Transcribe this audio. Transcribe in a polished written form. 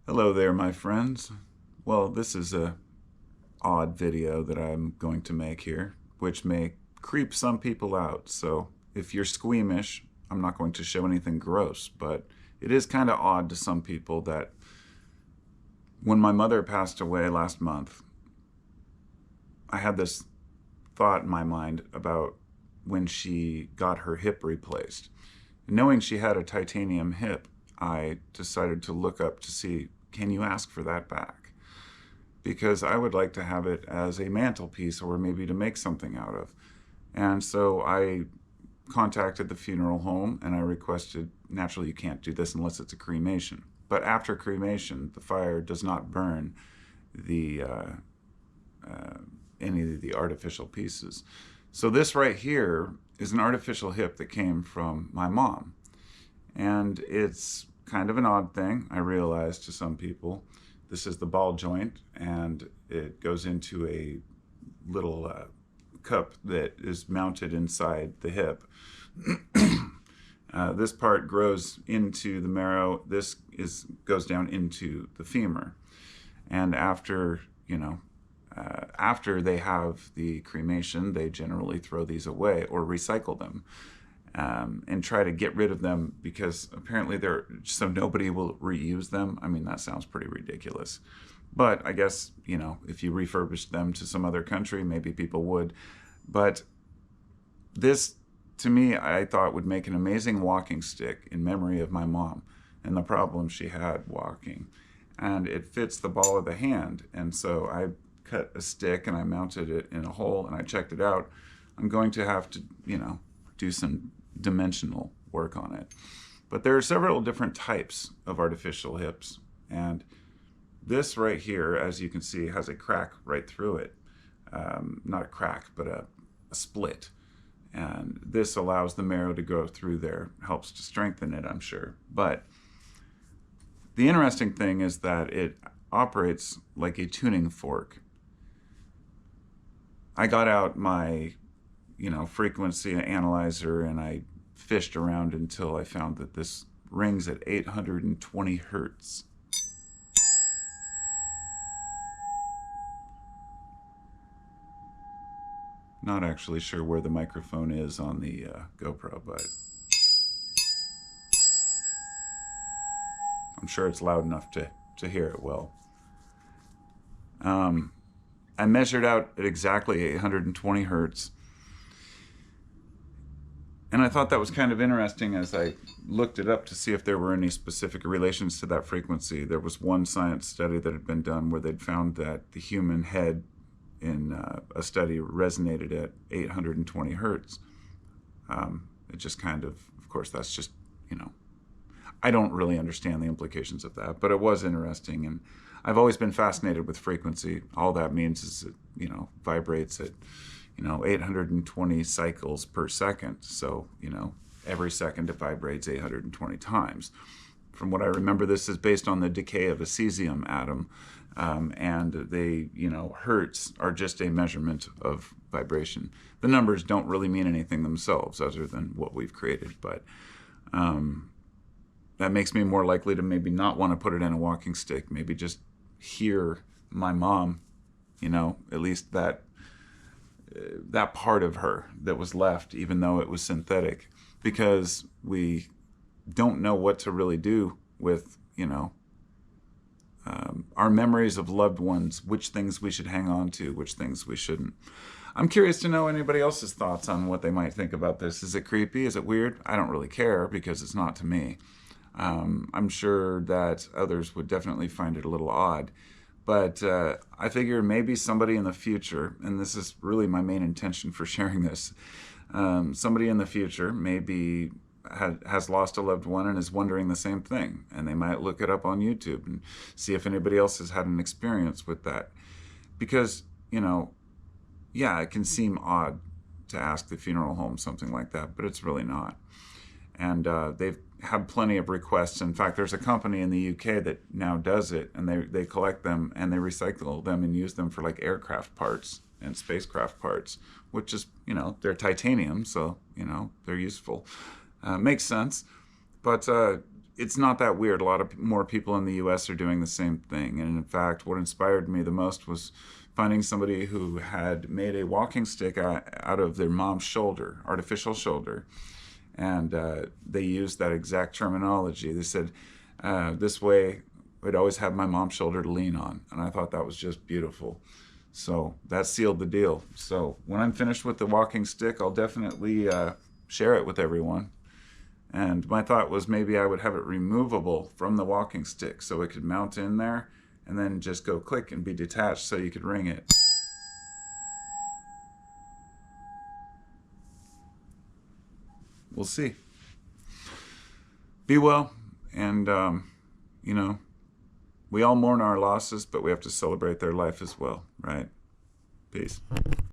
Hello there, my friends. Well, this is a odd video that I'm going to make here, which may creep some people out. So if you're squeamish, I'm not going to show anything gross, but it is kind of odd to some people that when my mother passed away last month, I had this thought in my mind about when she got her hip replaced. Knowing she had a titanium hip, I decided to look up to see, can you ask for that back? Because I would like to have it as a mantelpiece or maybe to make something out of. And so I contacted the funeral home and I requested, naturally you can't do this unless it's a cremation, but after cremation the fire does not burn the any of the artificial pieces. So this right here is an artificial hip that came from my mom. And it's kind of an odd thing, I realize, to some people. This is the ball joint, and it goes into a little cup that is mounted inside the hip. This part grows into the marrow. This goes down into the femur. And after they have the cremation, they generally throw these away or recycle them. And try to get rid of them because apparently so nobody will reuse them. I mean, that sounds pretty ridiculous. But I guess, if you refurbish them to some other country, maybe people would. But this, to me, I thought would make an amazing walking stick in memory of my mom and the problems she had walking. And it fits the ball of the hand. And so I cut a stick and I mounted it in a hole and I checked it out. I'm going to have to, do some dimensional work on it. But there are several different types of artificial hips, and this right here, as you can see, has a crack right through it. Not a crack, but a split. And this allows the marrow to go through there, helps to strengthen it, I'm sure. But the interesting thing is that it operates like a tuning fork. I got out my frequency analyzer and I fished around until I found that this rings at 820 hertz. Not actually sure where the microphone is on the GoPro, but I'm sure it's loud enough to hear it well. I measured out at exactly 820 hertz. And I thought that was kind of interesting as I looked it up to see if there were any specific relations to that frequency. There was one science study that had been done where they'd found that the human head in a study resonated at 820 hertz. It just of course, that's just, I don't really understand the implications of that, but it was interesting. And I've always been fascinated with frequency. All that means is it, vibrates at 820 cycles per second. So, every second it vibrates 820 times. From what I remember, this is based on the decay of a cesium atom. And they, hertz are just a measurement of vibration. The numbers don't really mean anything themselves other than what we've created. But that makes me more likely to maybe not want to put it in a walking stick. Maybe just hear my mom, at least that part of her that was left, even though it was synthetic, because we don't know what to really do with, our memories of loved ones, which things we should hang on to, which things we shouldn't. I'm curious to know anybody else's thoughts on what they might think about this. Is it creepy? Is it weird? I don't really care because it's not to me. I'm sure that others would definitely find it a little odd. But I figure maybe somebody in the future, and this is really my main intention for sharing this, somebody in the future maybe has lost a loved one and is wondering the same thing. And they might look it up on YouTube and see if anybody else has had an experience with that. Because, yeah, it can seem odd to ask the funeral home something like that, but it's really not. And they've had plenty of requests. In fact, there's a company in the UK that now does it, and they collect them and they recycle them and use them for like aircraft parts and spacecraft parts, which is, they're titanium, so, they're useful. Makes sense. But it's not that weird. A lot of more people in the US are doing the same thing. And in fact, what inspired me the most was finding somebody who had made a walking stick out of their mom's shoulder, artificial shoulder. And they used that exact terminology. They said, this way I'd always have my mom's shoulder to lean on. And I thought that was just beautiful. So that sealed the deal. So when I'm finished with the walking stick, I'll definitely share it with everyone. And my thought was maybe I would have it removable from the walking stick so it could mount in there and then just go click and be detached so you could ring it. We'll see. Be well. And, you know, we all mourn our losses, but we have to celebrate their life as well, right? Peace.